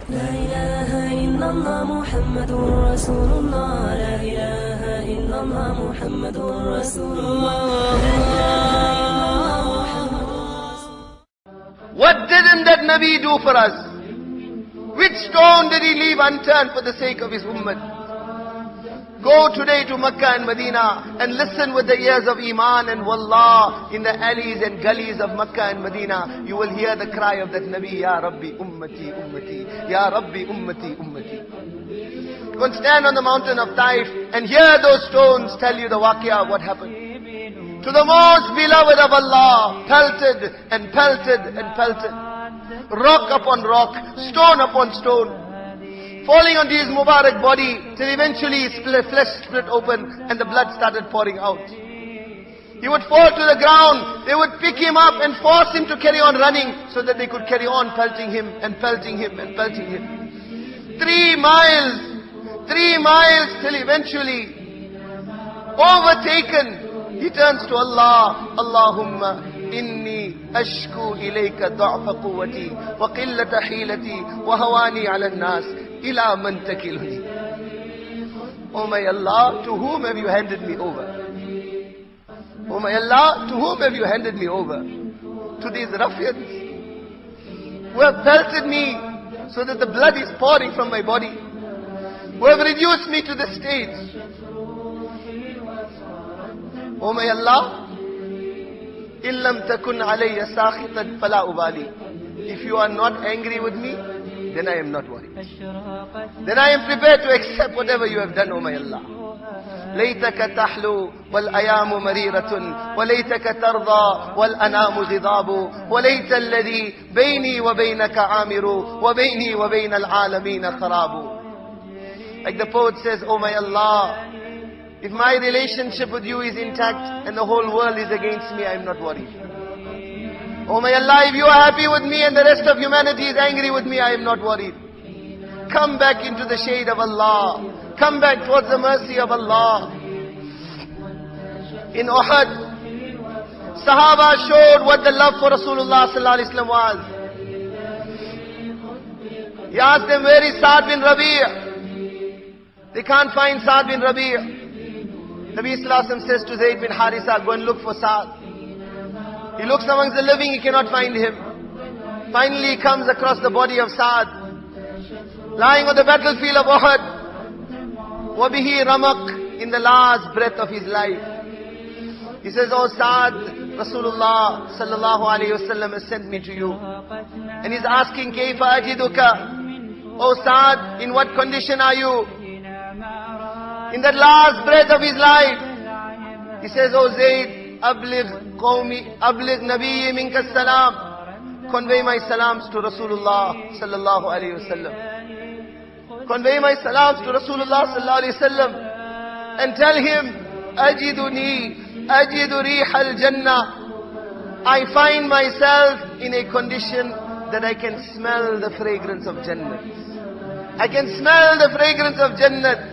لا إله إلا الله محمد رسول الله. لا إله إلا الله محمد رسول الله. What didn't that Nabi do for us? Which stone did he leave unturned for the sake of his ummah? Go today to Makkah and Medina and listen with the ears of Iman, and Wallah, in the alleys and gullies of Makkah and Medina, you will hear the cry of that Nabi, Ya Rabbi Ummati Ummati, Ya Rabbi Ummati Ummati. Go and stand on the mountain of Taif and hear those stones tell you the waqiyah of what happened. To the most beloved of Allah, pelted and pelted and pelted. Rock upon rock, stone upon stone, falling onto his Mubarak body, till eventually his flesh split open and the blood started pouring out. He would fall to the ground, they would pick him up and force him to carry on running, so that they could carry on pelting him and pelting him and pelting him. 3 miles till eventually, overtaken, he turns to Allah, Allahumma إني أشكو إليك ضعف قوتي وقلة حيلتي وهواني على الناس إلى من تكلني. Oh my Allah, to whom have you handed me over? Oh my Allah, to whom have you handed me over? To these ruffians who have pelted me so that the blood is pouring from my body, who have reduced me to the stage. Oh my Allah, إِن لَمْ تَكُنْ عَلَيَّ سَاخِطًا فَلَا أُبَالِي. If you are not angry with me, then I am not worried. Then I am prepared to accept whatever you have done, O my Allah. لَيْتَكَ تَحْلُو وَالْأَيَامُ مَرِيرَةٌ وَلَيْتَكَ تَرْضَى وَالْأَنَامُ غِضَابُ وَلَيْتَ الَّذِي بَيْنِي وَبَيْنَكَ عَامِرُ وَبَيْنِي وَبَيْنَ الْعَالَمِينَ خَرَابُ. Like the poet says, O my Allah, if my relationship with you is intact and the whole world is against me, I am not worried. Oh my Allah, if you are happy with me and the rest of humanity is angry with me, I am not worried. Come back into the shade of Allah. Come back towards the mercy of Allah. In Uhud, Sahaba showed what the love for Rasulullah sallallahu alaihi wasallam was. He asked them, where is Sa'd bin Rabi'? They can't find Sa'd bin Rabi'. Nabi Sallallahu Alaihi Wasallam says to Zayd bin Harisa, go and look for Sa'd. He looks amongst the living, he cannot find him. Finally he comes across the body of Sa'd, lying on the battlefield of Uhud. Wabihi ramaq, in the last breath of his life. He says, oh Sa'd, Rasulullah Sallallahu Alaihi Wasallam has sent me to you. And he's asking, Kayfa ajiduka? Oh Sa'd, in what condition are you? In that last breath of his life, he says, oh Zayd, abligh qawmi, abligh nabiyyi minka salam. Convey my salams to Rasulullah sallallahu alayhi wasallam. Convey my salams to Rasulullah sallallahu alayhi wasallam. And tell him, ajidu riha al-jannah. I find myself in a condition that I can smell the fragrance of Jannah. I can smell the fragrance of Jannah.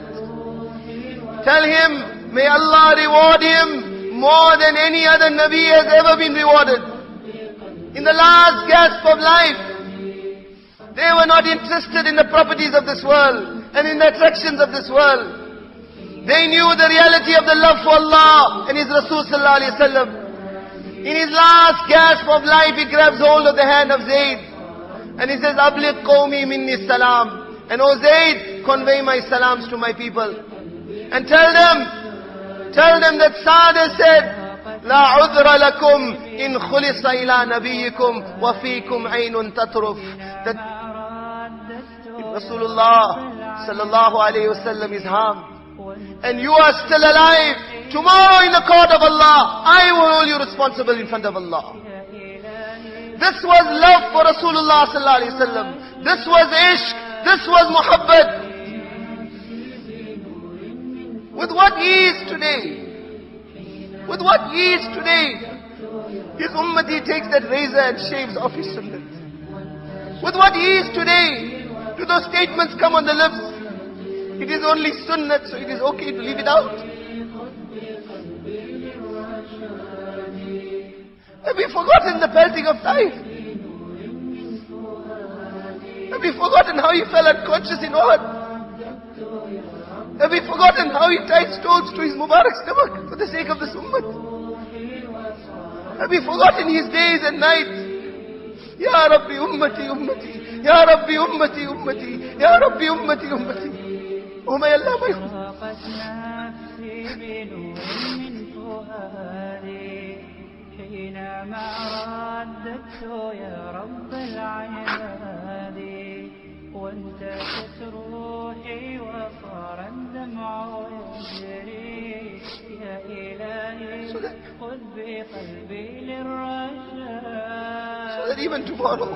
Tell him, may Allah reward him more than any other Nabi has ever been rewarded. In the last gasp of life, they were not interested in the properties of this world and in the attractions of this world. They knew the reality of the love for Allah and His Rasul sallallahu alaihi wasallam. In his last gasp of life, he grabs hold of the hand of Zayd and he says, Abligh qawmi minni salam. And O Zayd, convey my salams to my people. And tell them that Sa'd has said, La udra lakum in khulisa ila nabiyikum wa fikum aynun tatruf. That if Rasulullah sallallahu alayhi wasallam is harmed and you are still alive, tomorrow in the court of Allah, I will hold you responsible in front of Allah. This was love for Rasulullah sallallahu alayhi wasallam. This was ishq. This was muhabbat. With what ease today? With what ease today? His ummati takes that razor and shaves off his sunnah. With what ease today do those statements come on the lips? It is only sunnah, so it is okay to leave it out. Have we forgotten the pelting of Taif? Have Have we forgotten how he fell unconscious in Uhud? Have we forgotten how he tied stones to his Mubarak stomach for the sake of this ummah? Have we forgotten his days and nights? Ya Rabbi ummati ummati, Ya Rabbi ummati ummati, Ya Rabbi ummati ummati. Oh my Allah, my حينما رددت يا رب العباد وانتشت روحي وصار الدمع يجري يا إلهي خذ بقلبي للرشاد. So that even tomorrow,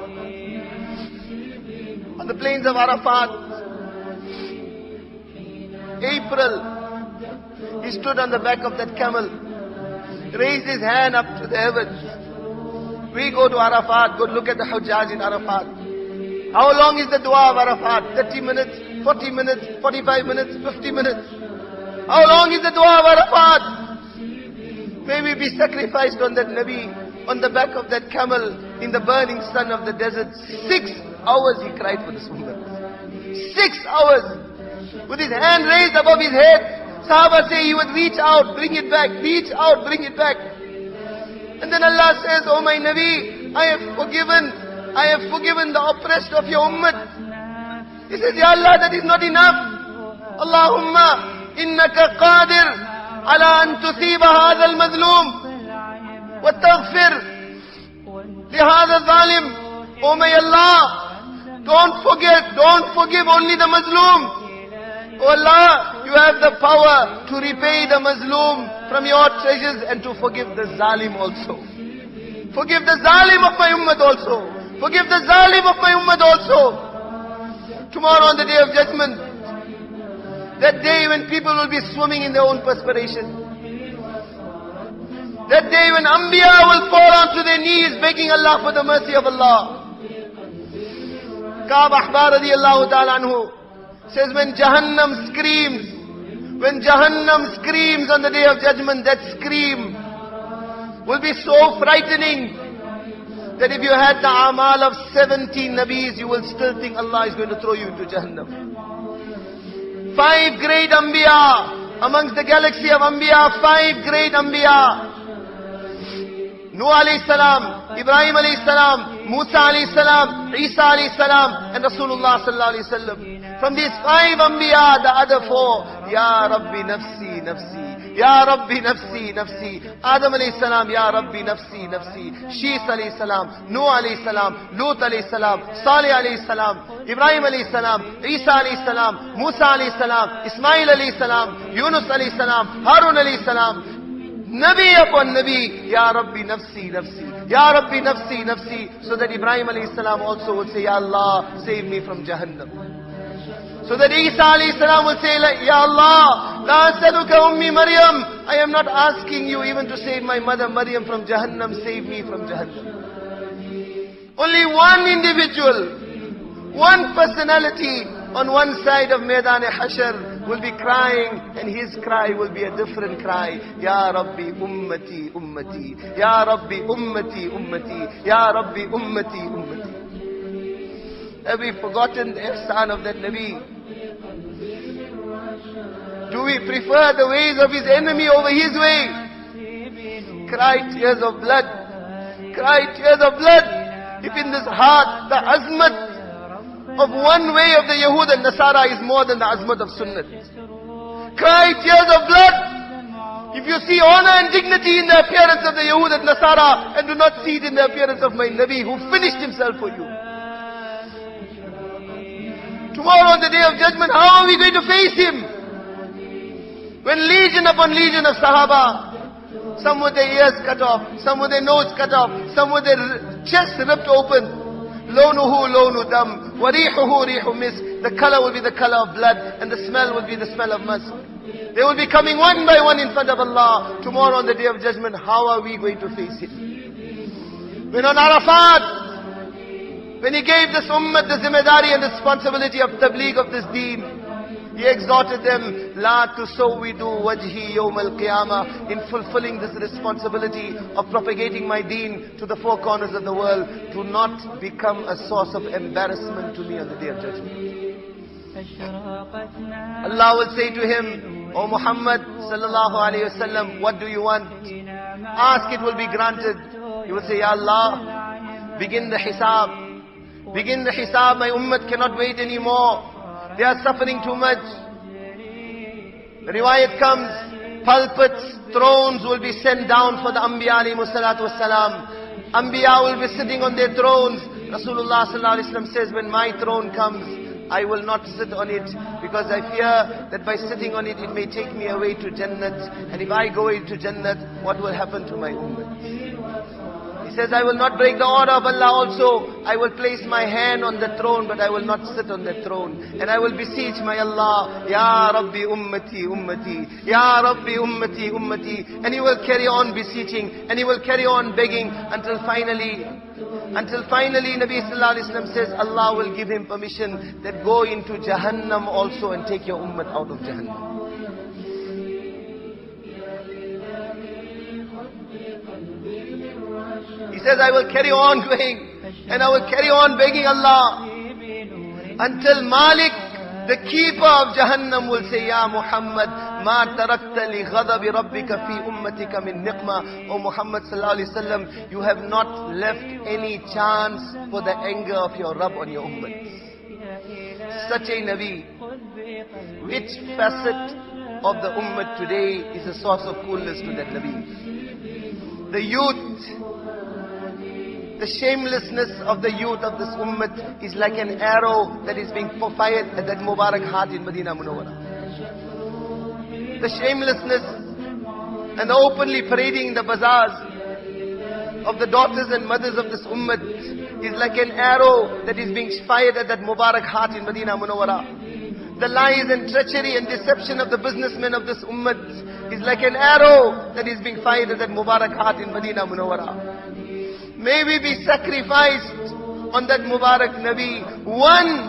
on the plains of Arafat, April, he stood on the back of that camel, raised his hand up to the heavens. We go to Arafat, go look at the Hujjaj in Arafat. How long is the dua of Arafat? 30 minutes, 40 minutes, 45 minutes, 50 minutes. How long is the dua of Arafat? May we be sacrificed on that Nabi, on the back of that camel, in the burning sun of the desert. 6 hours he cried for this woman. 6 hours. With his hand raised above his head. Sahaba say he would reach out, bring it back, reach out, bring it back. And then Allah says, oh my Nabi, I have forgiven the oppressed of your ummah. He says, Ya Allah, that is not enough. Allahumma, innaka qadir ala an tusiba hadha al-mazloom wa taghfir li hadha al-zalim. Oh my Allah, don't forgive only the mazloom. Oh Allah, you have the power to repay the mazloom from your treasures and to forgive the zalim also. Forgive the zalim of my ummah also. Forgive the zalim of my ummah also. Tomorrow on the day of judgment, that day when people will be swimming in their own perspiration. That day when Anbiya will fall onto their knees begging Allah for the mercy of Allah. Ka'b Ahbar radiyallahu ta'ala anhu says when Jahannam screams on the day of judgment, that scream will be so frightening that if you had the amal of 70 Nabis, you will still think Allah is going to throw you into Jahannam. 5 great Anbiya, amongst the galaxy of Anbiya, 5 great Anbiya. Nuh alayhi salam, Ibrahim alayhi salam, Musa alayhi salam, Isa alayhi salam, and Rasulullah sallallahu alayhi wasallam. From these 5 Anbiya, the other 4, Ya Rabbi nafsi, nafsi. Ya Rabbi nafsi, nafsi. Adam alayhi salam, Ya Rabbi nafsi, nafsi. Shis alayhi salam, Nuh alayhi salam, Lut alayhi salam, Salih alayhi salam, Ibrahim alayhi salam, Isa alayhi salam, Musa alayhi salam, Ismail alayhi salam, Yunus alayhi salam, Harun alayhi salam. Nabi upon Nabi, Ya Rabbi nafsi, nafsi. Ya Rabbi nafsi, nafsi. So that Ibrahim alayhi salam also would say, Ya Allah, save me from Jahannam. So that Isa alayhi salam will say, Ya Allah, la asaluka ummi Maryam. I am not asking you even to save my mother Maryam from Jahannam. Save me from Jahannam. Only one individual, one personality on one side of Maidan-e-Hashr will be crying, and his cry will be a different cry. Ya Rabbi ummati ummati. Ya Rabbi ummati ummati. Ya Rabbi ummati ummati. Have we forgotten the ihsan of that Nabi? Do we prefer the ways of his enemy over his ways? Cry tears of blood. Cry tears of blood. If in this heart the azmat of one way of the Yahud and Nasara is more than the azmat of Sunnah. Cry tears of blood. If you see honor and dignity in the appearance of the Yahud and Nasara and do not see it in the appearance of my Nabi who finished himself for you. Tomorrow on the day of judgment, how are we going to face him? When legion upon legion of Sahaba, some with their ears cut off, some with their nose cut off, some with their chest ripped open. Lawnuhu lawnu dam, wa rihuhu rihu misk. The color will be the color of blood, and the smell will be the smell of musk. They will be coming one by one in front of Allah. Tomorrow on the day of judgment, how are we going to face him? When on Arafat, when he gave this ummah the zimmedari and responsibility of tabligh of this deen, He exhorted them, La tusawwidu wajhi yawm al-qiyamah, in fulfilling this responsibility of propagating my deen to the four corners of the world, to not become a source of embarrassment to me on the Day of Judgment. Allah will say to him, O Muhammad sallallahu alayhi wasallam, what do you want? Ask, it will be granted. He will say, Ya Allah, begin the hisab. Begin the hisab, my ummah cannot wait anymore. They are suffering too much. The riwayat comes, pulpits, thrones will be sent down for the Anbiya alayhimu salatu wassalam. Anbiya will be sitting on their thrones. Rasulullah sallallahu alayhi wasallam says, when my throne comes, I will not sit on it, because I fear that by sitting on it, it may take me away to Jannat. And if I go into Jannat, what will happen to my ummah? He says, I will not break the order of Allah also. I will place my hand on the throne, but I will not sit on the throne. And I will beseech my Allah, Ya Rabbi ummati ummati, Ya Rabbi ummati ummati. And he will carry on beseeching, and he will carry on begging, until finally Nabi sallallahu alayhi wasallam says, Allah will give him permission that go into Jahannam also and take your ummah out of Jahannam. He says, I will carry on going, and I will carry on begging Allah, until Malik, the keeper of Jahannam, will say, Ya Muhammad, ma tarakta li ghadabi rabbika fi ummatika min niqma. O Muhammad sallallahu alayhi wasallam, you have not left any chance for the anger of your Rabb on your ummah. Such a Nabi. Which facet of the ummah today is a source of coolness to that Nabi? The youth, the shamelessness of the youth of this ummah is like an arrow that is being fired at that Mubarak heart in Medina Munawwara. The shamelessness and the openly parading in the bazaars of the daughters and mothers of this ummah is like an arrow that is being fired at that Mubarak heart in Medina Munawwara. The lies and treachery and deception of the businessmen of this ummah is like an arrow that is being fired at that Mubarak heart in Medina Munawwara. May we be sacrificed on that Mubarak Nabi. 1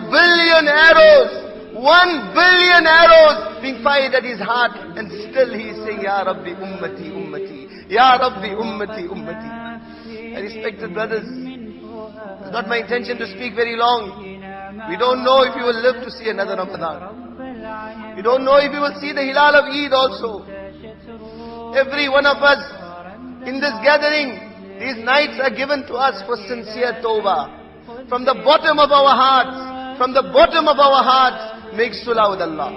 billion arrows, 1 billion arrows being fired at his heart, and still he is saying, Ya Rabbi ummati ummati, Ya Rabbi ummati ummati. I respected brothers, it's not my intention to speak very long. We don't know if we will live to see another Ramadan. We don't know if we will see the Hilal of Eid also. Every one of us in this gathering, these nights are given to us for sincere tawbah. From the bottom of our hearts, make sulah with Allah.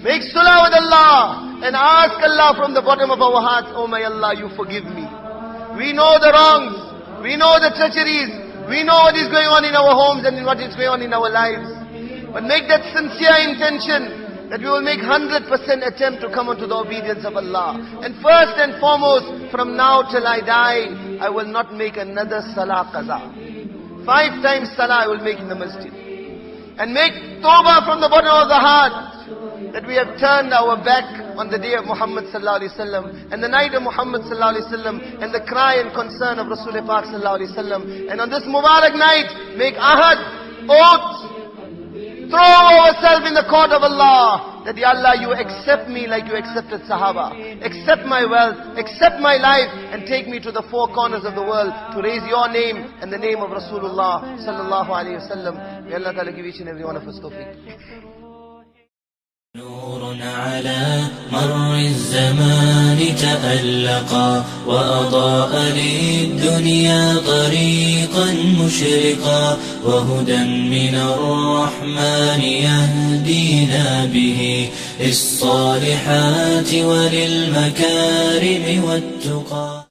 Make sulah with Allah and ask Allah from the bottom of our hearts, oh my Allah, you forgive me. We know the wrongs, we know the treacheries, we know what is going on in our homes and what is going on in our lives. But make that sincere intention that we will make 100% attempt to come unto the obedience of Allah. And first and foremost, from now till I die, I will not make another salah qaza. 5 times salah I will make in the masjid. And make tawbah from the bottom of the heart, that we have turned our back on the day of Muhammad sallallahu alaihi wasallam, and the night of Muhammad sallallahu alaihi wasallam, and the cry and concern of Rasulullah Pak sallallahu alaihi wasallam. And on this Mubarak night, make ahad, oath, throw ourselves in the court of Allah, that Ya Allah, you accept me like you accepted Sahaba. Accept my wealth, accept my life, and take me to the 4 corners of the world to raise your name and the name of Rasulullah sallallahu alaihi wasallam. May Allah Ta'ala give each and every one of us tawfiq. نور على مر الزمان تألقا وأضاء للدنيا طريقا مشرقا وهدى من الرحمن يهدينا به للصالحات وللمكارم والتقى.